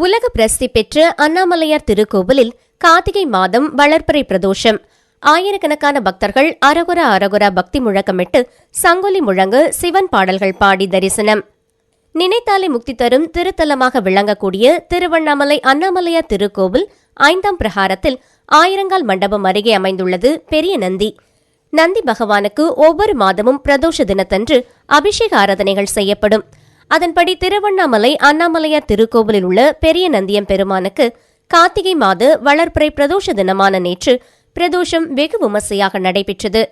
உலக பிரசித்தி பெற்ற அண்ணாமலையார் திருக்கோவிலில் கார்த்திகை மாதம் வளர்பிறை பிரதோஷம். ஆயிரக்கணக்கான பக்தர்கள் அரகுரா அரகுரா பக்தி முழக்கமிட்டு சங்கொலி முழங்கு சிவன் பாடல்கள் பாடி தரிசனம். நினைத்தாலே முக்தி தரும் திருத்தலமாக விளங்கக்கூடிய திருவண்ணாமலை அண்ணாமலையார் திருக்கோவில் 5ஆம் பிரகாரத்தில் ஆயிரங்கால் மண்டபம் அருகே அமைந்துள்ளது பெரிய நந்தி. நந்தி பகவானுக்கு ஒவ்வொரு மாதமும் பிரதோஷ தினத்தன்று அபிஷேக ஆராதனைகள் செய்யப்படும். அதன்படி திருவண்ணாமலை அண்ணாமலையார் திருக்கோவிலில் உள்ள பெரிய நந்தியம் பெருமானுக்கு கார்த்திகை மாத வளர்பிறை பிரதோஷ தினமான நேற்று பிரதோஷம் வெகு விமர்சையாக நடைபெற்றது.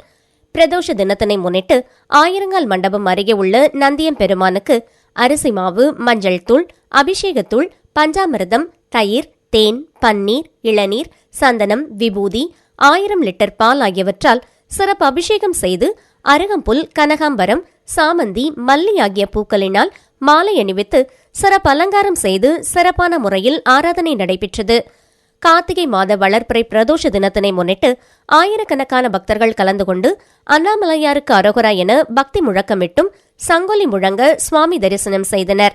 பிரதோஷ தினத்தினை முன்னிட்டு ஆயிரங்கால் மண்டபம் அருகே உள்ள நந்தியம் பெருமானுக்கு அரிசி மாவு, மஞ்சள் தூள், அபிஷேகத்தூள், பஞ்சாமிர்தம், தயிர், தேன், பன்னீர், இளநீர், சந்தனம், விபூதி, 1000 லிட்டர் பால் ஆகியவற்றால் சிறப்பு அபிஷேகம் செய்து அருகம்புல், கனகாம்பரம், சாமந்தி, மல்லி ஆகிய பூக்களினால் மாலை அணிவித்து சிறப்பு அலங்காரம் செய்து சிறப்பான முறையில் ஆராதனை நடைபெற்றது. கார்த்திகை மாத வளர்பிறை பிரதோஷ தினத்தினை முன்னிட்டு ஆயிரக்கணக்கான பக்தர்கள் கலந்து கொண்டு அண்ணாமலையாருக்கு அரோகரா என பக்தி முழக்கமிட்டும் சங்கொலி முழங்க சுவாமி தரிசனம் செய்தனர்.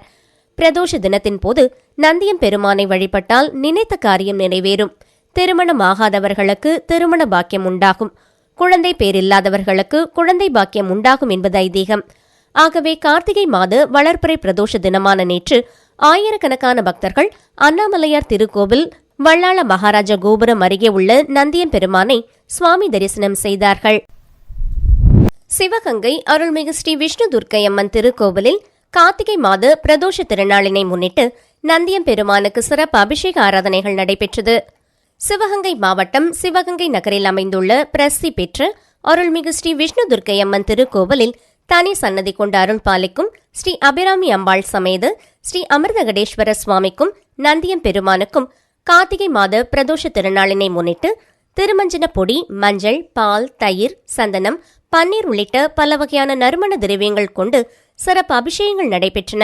பிரதோஷ தினத்தின் போது நந்தியம் பெருமானை வழிபட்டால் நினைத்த காரியம் நிறைவேறும். திருமணம் ஆகாதவர்களுக்கு திருமண பாக்கியம் உண்டாகும். குழந்தை பேரில்லாதவர்களுக்கு குழந்தை பாக்கியம் உண்டாகும் என்பது ஐதீகம். ஆகவே கார்த்திகை மாத வளர்பிறை பிரதோஷ தினமான நேற்று ஆயிரக்கணக்கான பக்தர்கள் அண்ணாமலையார் திருக்கோவில் வள்ளாள மகாராஜா கோபுரம் அருகே உள்ள நந்தியம் பெருமானை சுவாமி தரிசனம் செய்தார்கள். சிவகங்கை அருள்மிகு ஸ்ரீ விஷ்ணு துர்க்கையம்மன் திருக்கோவிலில் கார்த்திகை மாத பிரதோஷ திருநாளினை முன்னிட்டு நந்தியம் பெருமானுக்கு சிறப்பு அபிஷேக ஆராதனைகள் நடைபெற்றது. சிவகங்கை மாவட்டம் சிவகங்கை நகரில் அமைந்துள்ள பிரசித்தி பெற்ற அருள்மிகு ஸ்ரீ விஷ்ணு துர்க்கையம்மன் திருக்கோவிலில் தனி சன்னதி கொண்டு அருள் பாலிக்கும் ஸ்ரீ அபிராமி அம்பாள் சமேத ஸ்ரீ அமிர்தகடேஸ்வர சுவாமிக்கும் நந்தியம் பெருமானுக்கும் கார்த்திகை மாத பிரதோஷ திருநாளினை முன்னிட்டு திருமஞ்சன பொடி, மஞ்சள், பால், தயிர், சந்தனம், பன்னீர் உள்ளிட்ட பல வகையான நறுமண திரவியங்கள் கொண்டு சிறப்பு அபிஷேகங்கள் நடைபெற்றன.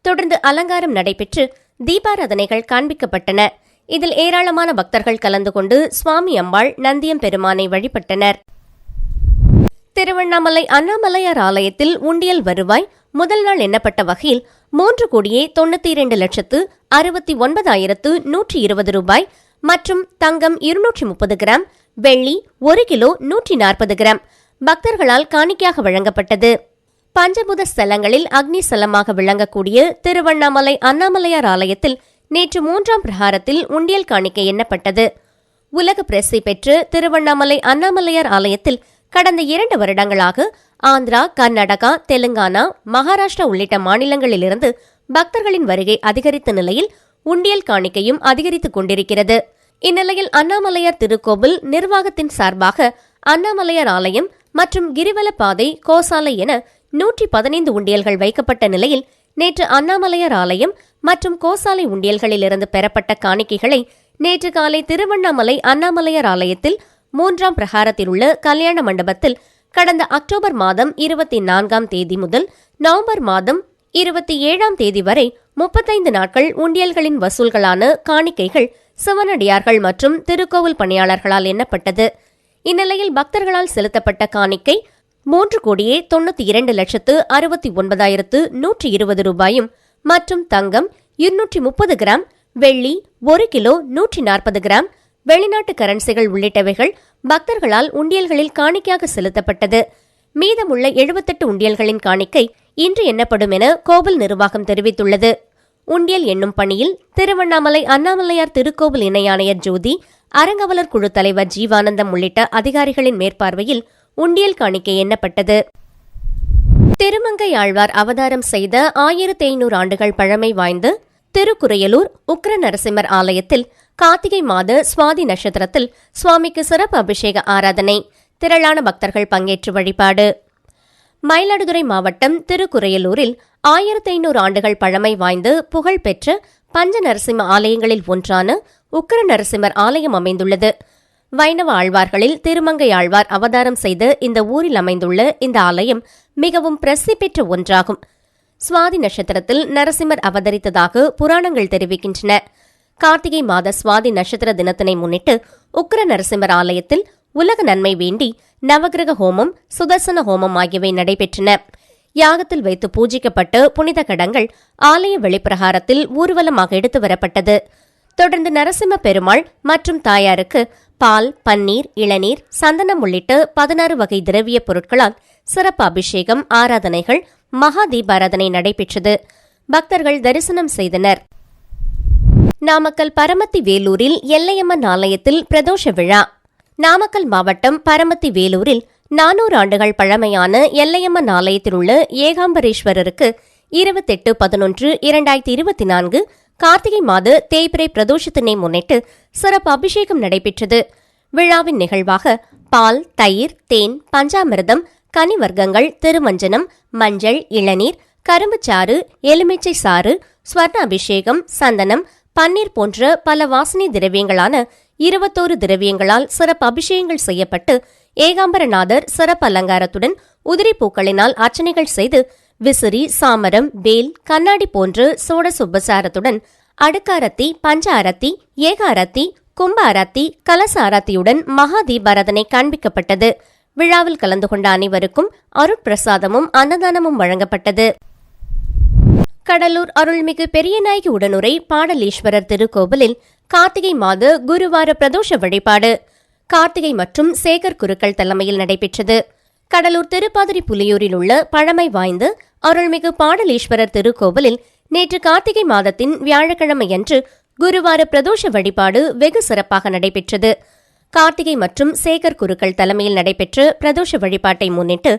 தொடர்ந்து அலங்காரம் நடைபெற்று தீபாராதனைகள் காண்பிக்கப்பட்டன. இதில் ஏராளமான பக்தர்கள் கலந்து கொண்டு சுவாமி அம்பாள் நந்தியம் பெருமானை வழிபட்டனர். திருவண்ணாமலை அண்ணாமலையார் ஆலயத்தில் உண்டியல் வருவாய் முதல் நாள் எண்ணப்பட்ட வகையில் 3,92,69,120 ரூபாய் மற்றும் தங்கம் 230 கிராம், வெள்ளி 1 கிலோ 140 கிராம் பக்தர்களால் காணிக்கையாக வழங்கப்பட்டது. பஞ்சபூத ஸ்தலங்களில் அக்னி ஸ்தலமாக விளங்கக்கூடிய திருவண்ணாமலை அண்ணாமலையார் ஆலயத்தில் நேற்று 3ஆம் பிரகாரத்தில் உண்டியல் காணிக்கை எண்ணப்பட்டது. உலக பிரசித்தி பெற்று திருவண்ணாமலை அண்ணாமலையார் ஆலயத்தில் கடந்த 2 வருடங்களாக ஆந்திரா, கர்நாடகா, தெலுங்கானா, மகாராஷ்டிரா உள்ளிட்ட மாநிலங்களிலிருந்து பக்தர்களின் வருகை அதிகரித்த நிலையில் உண்டியல் காணிக்கையும் அதிகரித்துக் கொண்டிருக்கிறது. இந்நிலையில் அண்ணாமலையார் திருக்கோவில் நிர்வாகத்தின் சார்பாக அண்ணாமலையார் ஆலயம் மற்றும் கிரிவல பாதை, கோசாலை என 115 உண்டியல்கள் வைக்கப்பட்ட நிலையில் நேற்று அண்ணாமலையார் ஆலயம் மற்றும் கோசாலை உண்டியல்களிலிருந்து பெறப்பட்ட காணிக்கைகளை நேற்று காலை திருவண்ணாமலை அண்ணாமலையார் ஆலயத்தில் 3ஆம் பிரகாரத்தில் உள்ள கல்யாண மண்டபத்தில் கடந்த அக்டோபர் மாதம் 24ஆம் தேதி முதல் நவம்பர் மாதம் 27ஆம் தேதி வரை 35 நாட்கள் உண்டியல்களின் வசூல்களான காணிக்கைகள் சிவனடியார்கள் மற்றும் திருக்கோவில் பணியாளர்களால் எண்ணப்பட்டது. இந்நிலையில் பக்தர்களால் செலுத்தப்பட்ட காணிக்கை 3,62,69,120 ரூபாயும் மற்றும் தங்கம் 230 கிராம், வெள்ளி 1 கிலோ 140 கிராம், வெளிநாட்டு கரன்சிகள் உள்ளிட்டவைகள் பக்தர்களால் உண்டியல்களில் காணிக்கையாக செலுத்தப்பட்டது. மீதமுள்ள 78 உண்டியல்களின் காணிக்கை இன்று எண்ணப்படும் என கோவில் நிர்வாகம் தெரிவித்துள்ளது. உண்டியல் எண்ணும் பணியில் திருவண்ணாமலை அண்ணாமலையார் திருக்கோவில் இணை ஆணையர் ஜோதி, அறங்காவலர் குழு தலைவர் ஜீவானந்தம் உள்ளிட்ட அதிகாரிகளின் மேற்பார்வையில் உண்டியல் காணிக்கை எண்ணப்பட்டது. திருமங்கை ஆழ்வார் அவதாரம் செய்த 1500 ஆண்டுகள் பழமை வாய்ந்த திருக்குறையலூர் உக்ர நரசிம்மர் ஆலயத்தில் கார்த்திகை மாத சுவாதி நட்சத்திரத்தில் சுவாமிக்கு சிறப்பு அபிஷேக ஆராதனை, திரளான பக்தர்கள் பங்கேற்று வழிபாடு. மயிலாடுதுறை மாவட்டம் திருக்குறையலூரில் 1500 ஆண்டுகள் பழமை வாய்ந்த புகழ்பெற்ற பஞ்ச நரசிம்ம ஆலயங்களில் ஒன்றான உக்ர நரசிம்மர் ஆலயம் அமைந்துள்ளது. வைணவ ஆழ்வார்களில் திருமங்கை ஆழ்வார் அவதாரம் செய்த இந்த ஊரில் அமைந்துள்ள இந்த ஆலயம் மிகவும் பிரசித்தி பெற்ற ஒன்றாகும். சுவாதி நட்சத்திரத்தில் நரசிம்மர் அவதரித்ததாக புராணங்கள் தெரிவிக்கின்றன. கார்த்திகை மாத சுவாதி நட்சத்திர தினத்தினை முன்னிட்டு உக்ர நரசிம்மர் ஆலயத்தில் உலக நன்மை வேண்டி நவகிரக ஹோமம், சுதர்சன ஹோமம் ஆகியவை நடைபெற்றன. யாகத்தில் வைத்து பூஜிக்கப்பட்டு புனித கடங்கள் ஆலய வெளிப்பிரகாரத்தில் ஊர்வலமாக எடுத்து வரப்பட்டது. தொடர்ந்து நரசிம்ம பெருமாள் மற்றும் தாயாருக்கு பால், பன்னீர், இளநீர், சந்தனம் உள்ளிட்ட 16 வகை திரவிய பொருட்களால் சிறப்பு அபிஷேகம், ஆராதனைகள், மகா தீபாராதனை நடைபெற்றது. பக்தர்கள் தரிசனம் செய்தனர். நாமக்கல் பரமத்தி வேலூரில் எல்லையம்மன் ஆலயத்தில் பிரதோஷ விழா. நாமக்கல் மாவட்டம் பரமத்தி வேலூரில் 400 ஆண்டுகள் பழமையான எல்லையம்மன் ஆலயத்தில் உள்ள ஏகாம்பரேஸ்வரருக்கு 28/11/2024 கார்த்திகை மாத தேய்பிறை பிரதோஷத்தினை முன்னிட்டு சிறப்பு அபிஷேகம் நடைபெற்றது. விழாவின் நிகழ்வாக பால், தயிர், தேன், பஞ்சாமிர்தம், கனி வர்க்கங்கள், திருமஞ்சனம், மஞ்சள், இளநீர், கரும்புச்சாறு, எலுமிச்சை சாறு, ஸ்வர்ண அபிஷேகம், சந்தனம், பன்னீர் போன்ற பல வாசனை திரவியங்களான 21 திரவியங்களால் சிறப்பு அபிஷேகங்கள் செய்யப்பட்டு ஏகாம்பரநாதர் சிறப்பு அலங்காரத்துடன் உதிரி பூக்களினால் அர்ச்சனைகள் செய்து விசிறி, சாமரம், வேல், கண்ணாடி போன்ற சோடச உபசாரத்துடன் அடுக்காரத்தி, பஞ்ச அரத்தி, ஏக அரத்தி, கும்ப அரத்தி, கலச அரத்தியுடன் மகா தீபாராதனை காண்பிக்கப்பட்டது. விழாவில் கலந்து கொண்ட அனைவருக்கும் அருட்பிரசாதமும் அன்னதானமும் வழங்கப்பட்டது. கடலூர் அருள்மிகு பெரியநாயகி உடனுரை பாடலீஸ்வரர் திருக்கோவிலில் கார்த்திகை மாத குருவார பிரதோஷ வழிபாடு கார்த்திகை மற்றும் சேகர் குருக்கள் தலைமையில் நடைபெற்றது. கடலூர் திருப்பாதிரி புலியூரில் உள்ள பழமை வாய்ந்த அருள்மிகு பாடலீஸ்வரர் திருக்கோவிலில் நேற்று கார்த்திகை மாதத்தின் வியாழக்கிழமையன்று குருவார பிரதோஷ வழிபாடு வெகு சிறப்பாக நடைபெற்றது. கார்த்திகை மற்றும் சேகர் குருக்கள் தலைமையில் நடைபெற்ற பிரதோஷ வழிபாட்டை முன்னிட்டு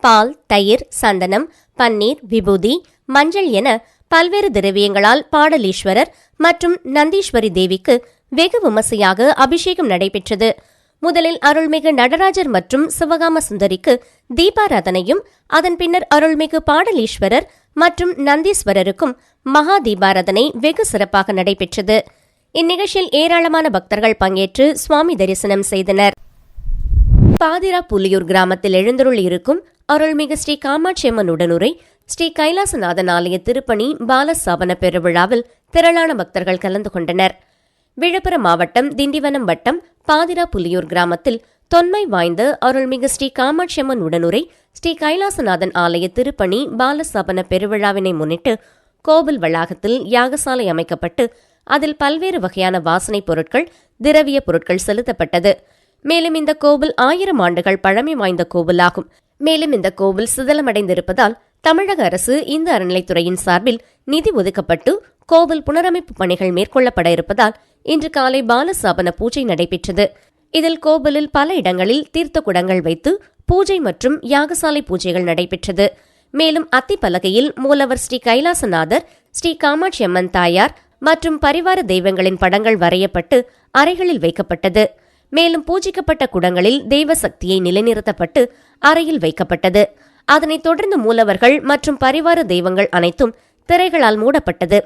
பால், தயிர், சந்தனம், பன்னீர், விபூதி, மஞ்சள் என பல்வேறு திரவியங்களால் பாடலீஸ்வரர் மற்றும் நந்தீஸ்வரி தேவிக்கு வெகு விமர்சையாக அபிஷேகம் நடைபெற்றது. முதலில் அருள்மிகு நடராஜர் மற்றும் சிவகாம சுந்தரிக்கு தீபாராதனையும், அதன் பின்னர் அருள்மிகு பாடலீஸ்வரர் மற்றும் நந்தீஸ்வரருக்கும் மகா தீபாராதனை வெகு சிறப்பாக நடைபெற்றது. இந்நிகழ்ச்சியில் ஏராளமான பக்தர்கள் பங்கேற்று சுவாமி தரிசனம் செய்தனர். பாதிரா புலியூர் கிராமத்தில் எழுந்தருள் இருக்கும் அருள்மிகு ஸ்ரீ காமாட்சியம்மன் உடனுரை ஸ்ரீ கைலாசநாதன் ஆலய திருப்பணி பாலஸ்தாபன பெருவிழாவில் திரளான பக்தர்கள் கலந்து கொண்டனர். விழுப்புரம் மாவட்டம் திண்டிவனம் வட்டம் பாதிரா புலியூர் கிராமத்தில் தொன்மை வாய்ந்த அருள்மிகு ஸ்ரீ காமாட்சியம்மன் உடனுரை ஸ்ரீ கைலாசநாதன் ஆலய திருப்பணி பாலஸ்தாபன பெருவிழாவினை முன்னிட்டு கோவில் வளாகத்தில் யாகசாலை அமைக்கப்பட்டு அதில் பல்வேறு வகையான வாசனைப் பொருட்கள், திரவிய பொருட்கள் செலுத்தப்பட்டது. மேலும் இந்த கோவில் 1000 ஆண்டுகள் பழமை வாய்ந்த கோவிலாகும். மேலும் இந்த கோவில் சிதலமடைந்திருப்பதால் தமிழக அரசு இந்து அறநிலைத்துறையின் சார்பில் நிதி ஒதுக்கப்பட்டு கோவில் புனரமைப்பு பணிகள் மேற்கொள்ளப்பட இருப்பதால் இன்று காலை பாலஸ்தாபன பூஜை நடைபெற்றது. இதில் கோவிலில் பல இடங்களில் தீர்த்த குடங்கள் வைத்து பூஜை மற்றும் யாகசாலை பூஜைகள் நடைபெற்றது. மேலும் அத்திப்பலகையில் மூலவர் ஸ்ரீ கைலாசநாதர், ஸ்ரீ காமாட்சி அம்மன் தாயார் மற்றும் பரிவார தெய்வங்களின் படங்கள் வரையப்பட்டு அறைகளில் வைக்கப்பட்டது. மேலும் பூஜிக்கப்பட்ட குடங்களில் தெய்வ சக்தியை நிலைநிறுத்தப்பட்டு அறையில் வைக்கப்பட்டது. அதனைத் தொடர்ந்து மூலவர்கள் மற்றும் பரிவார தெய்வங்கள் அனைத்தும் திரைகளால் மூடப்பட்டது.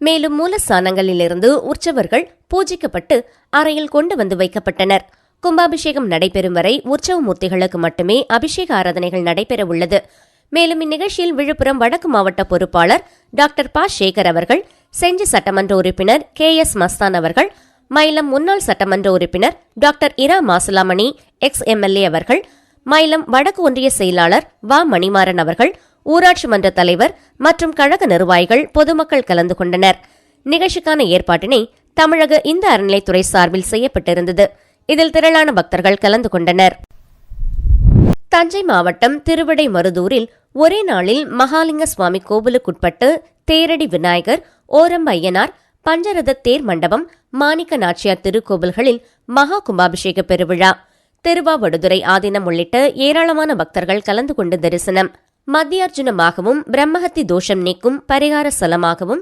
மேலும் மூலஸ்தானங்களிலிருந்து உற்சவர்கள் பூஜிக்கப்பட்டு அறையில் கொண்டு வந்து வைக்கப்பட்டனர். கும்பாபிஷேகம் நடைபெறும் வரை உற்சவ மூர்த்திகளுக்கு மட்டுமே அபிஷேக ஆராதனைகள் நடைபெற உள்ளது. மேலும் இந்நிகழ்ச்சியில் விழுப்புரம் வடக்கு மாவட்ட பொறுப்பாளர் டாக்டர் ப. சேகர் அவர்கள், செஞ்சி சட்டமன்ற உறுப்பினர் KS மஸ்தான் அவர்கள், மயிலம் முன்னாள் சட்டமன்ற உறுப்பினர் டாக்டர் இரா மாசிலாமணி ex-MLA அவர்கள், மயிலம் வடக்கு ஒன்றிய செயலாளர் வ. மணிமாறன் அவர்கள், ஊராட்சி மன்ற தலைவர் மற்றும் கழக நிர்வாகிகள், பொதுமக்கள் கலந்து கொண்டனர். நிகழ்ச்சிக்கான ஏற்பாட்டினை தமிழக இந்து அறநிலைத்துறை சார்பில் செய்யப்பட்டிருந்தது. இதில் திரளான பக்தர்கள் கலந்து கொண்டனர். தஞ்சை மாவட்டம் திருவிடைமருதூரில் ஒரே நாளில் மகாலிங்க சுவாமி கோவிலுக்குட்பட்டு தேரடி விநாயகர், ஓரம்ப ஐயனார், பஞ்சரத தேர் மண்டபம், மாணிக்க நாச்சியார் திருக்கோவில்களில் மகா கும்பாபிஷேக பெருவிழா, திருவாவடுதுறை ஆதீனம் உள்ளிட்ட ஏராளமான பக்தர்கள் கலந்து கொண்டு தரிசனம். மத்தியார்ஜுனமாகவும் பிரம்மஹத்தி தோஷம் நீக்கும் பரிகார ஸ்தலமாகவும்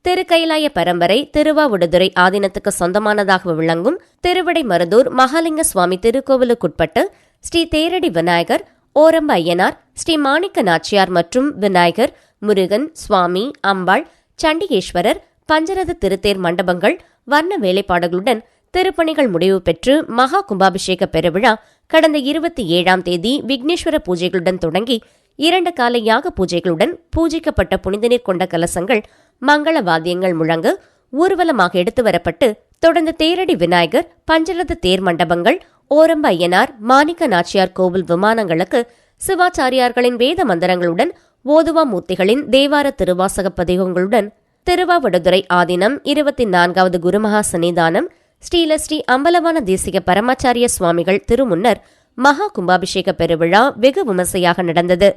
திருக்கைலாய பரம்பரை திருவாவடுதுறை ஆதீனத்துக்கு சொந்தமானதாக விளங்கும் திருவிடைமருதூர் மகாலிங்க சுவாமி திருக்கோவிலுக்குட்பட்டு ஸ்ரீ தேரடி விநாயகர், ஓரம்ப ஐயனார், ஸ்ரீ மாணிக்க நாச்சியார் மற்றும் விநாயகர், முருகன், சுவாமி, அம்பாள், சண்டிகேஸ்வரர், பஞ்சரத திருத்தேர் மண்டபங்கள் வர்ண வேலைப்பாடுகளுடன் திருப்பணிகள் முடிவு பெற்று மகா கும்பாபிஷேக பெருவிழா கடந்த 27ஆம் தேதி விக்னேஸ்வர பூஜைகளுடன் தொடங்கி 2 கால யாக பூஜைகளுடன் பூஜிக்கப்பட்ட புனிதநீர் கொண்ட கலசங்கள் மங்கள வாத்தியங்கள் முழங்க ஊர்வலமாக எடுத்து வரப்பட்டு தொடர்ந்து தேரடி விநாயகர், பஞ்சரத தேர் மண்டபங்கள், ஓரம்ப ஐயனார், மாணிக்க நாச்சியார் கோவில் விமானங்களுக்கு சிவாச்சாரியார்களின் வேத மந்திரங்களுடன் ஓதுவா மூர்த்திகளின் தேவார திருவாசக பதிகங்களுடன் திருவாவடுதுறை ஆதீனம் 24வது குருமகா சன்னிதானம் ஸ்ரீ அம்பலவான தேசிக பரமாச்சாரிய சுவாமிகள் திருமுன்னர் மகா கும்பாபிஷேக பெருவிழா வெகு விமர்சையாக நடந்தது.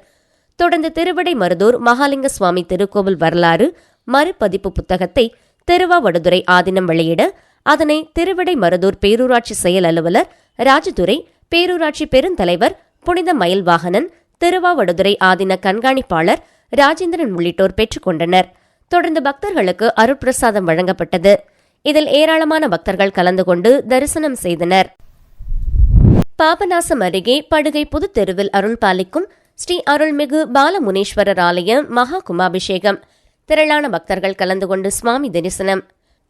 தொடர்ந்து திருவிடை மருதூர் மகாலிங்க சுவாமி திருக்கோவில் வரலாறு மறுபதிப்பு புத்தகத்தை திருவாவடுதுறை ஆதீனம் வெளியிட அதனை திருவிடை மருதூர் பேரூராட்சி செயல் அலுவலர் ராஜதுரை, பேரூராட்சி பெருந்தலைவர் புனித மயில்வாகனன், திருவாவடுதுறை ஆதீன கண்காணிப்பாளர் ராஜேந்திரன் உள்ளிட்டோர் பெற்றுக் கொண்டனர். தொடர்ந்து பக்தர்களுக்கு அருட்பிரசாதம் வழங்கப்பட்டது. இதில் ஏராளமான பக்தர்கள் கலந்து கொண்டு தரிசனம் செய்தனர். பாபநாசம் அருகே படுகை புதுத்தெருவில் அருள் பாலிக்கும் ஸ்ரீ அருள்மிகு பாலமுனீஸ்வரர் ஆலய மகா கும்பாபிஷேகம். திரளான பக்தர்கள் கலந்து கொண்டு சுவாமி தரிசனம்.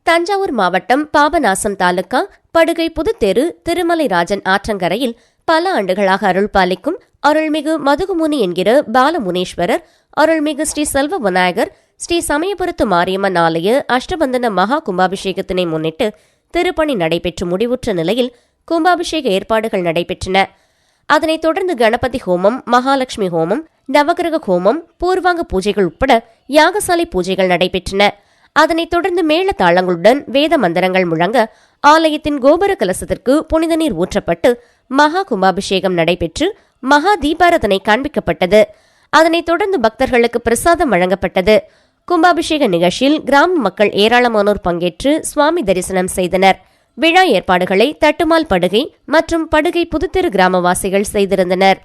தஞ்சாவூர் மாவட்டம் பாபநாசம் தாலுகா படுகை புதுத்தெரு திருமலை ராஜன் ஆற்றங்கரையில் பல ஆண்டுகளாக அருள் பாலிக்கும் அருள்மிகு மதுகுமுனி என்கிற பாலமுனீஸ்வரர், அருள்மிகு ஸ்ரீ செல்வ விநாயகர், ஸ்ரீ சமயபுரத்து மாரியம்மன் ஆலய அஷ்டபந்தன மகா கும்பாபிஷேகத்தினை முன்னிட்டு திருப்பணி நடைபெற்று முடிவுற்ற நிலையில் கும்பாபிஷேக ஏற்பாடுகள் நடைபெற்றன. அதனைத் தொடர்ந்து கணபதி ஹோமம், மகாலட்சுமி ஹோமம், நவகிரக ஹோமம், பூர்வாங்க பூஜைகள் உட்பட யாகசாலை பூஜைகள் நடைபெற்றன. அதனைத் தொடர்ந்து மேள தாளங்களுடன் வேத மந்திரங்கள் முழங்க ஆலயத்தின் கோபுர கலசத்திற்கு புனித நீர் ஊற்றப்பட்டு மகா கும்பாபிஷேகம் நடைபெற்று மகா தீபாராதனை காண்பிக்கப்பட்டது. அதனைத் தொடர்ந்து பக்தர்களுக்கு பிரசாதம் வழங்கப்பட்டது. கும்பாபிஷேக நிகழ்ச்சியில் கிராம மக்கள் ஏராளமானோர் பங்கேற்று சுவாமி தரிசனம் செய்தனர். விழா ஏற்பாடுகளை தட்டுமால் படுகை மற்றும் படுகை புதுத்தெரு கிராமவாசிகள் செய்திருந்தனர்.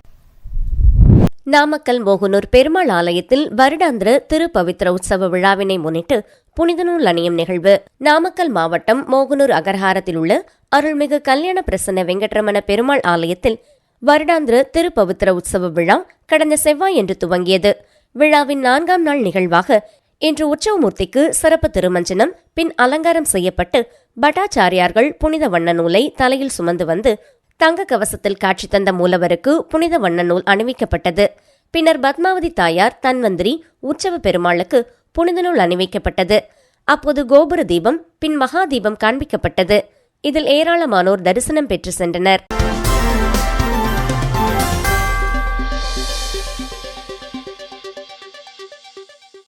நாமக்கல் மோகனூர் பெருமாள் ஆலயத்தில் வருடாந்திர திருப்பவித்திர உற்சவ விழாவினை முன்னிட்டு புனித நூல் அணியும் நிகழ்வு. நாமக்கல் மாவட்டம் மோகனூர் அகர்ஹாரத்தில் உள்ள அருள்மிகு கல்யாண பிரசன்ன வெங்கட்ரமண பெருமாள் ஆலயத்தில் வருடாந்திர திருப்பவித்திர உற்சவ விழா கடந்த செவ்வாயன்று துவங்கியது. விழாவின் 4ஆம் நாள் நிகழ்வாக இன்று உற்சவமூர்த்திக்கு சிறப்பு திருமஞ்சனம், பின் அலங்காரம் செய்யப்பட்டு பட்டாச்சாரியார்கள் புனித வண்ண நூலை தலையில் சுமந்து வந்து தங்க கவசத்தில் காட்சி தந்த மூலவருக்கு புனித வண்ண நூல் அணிவிக்கப்பட்டது. பின்னர் பத்மாவதி தாயார், தன்வந்திரி, உற்சவ பெருமாளுக்கு புனித நூல் அணிவிக்கப்பட்டது. அப்போது கோபுர தீபம், பின் மகா தீபம் காண்பிக்கப்பட்டது. இதில் ஏராளமானோர் தரிசனம் பெற்று சென்றனர்.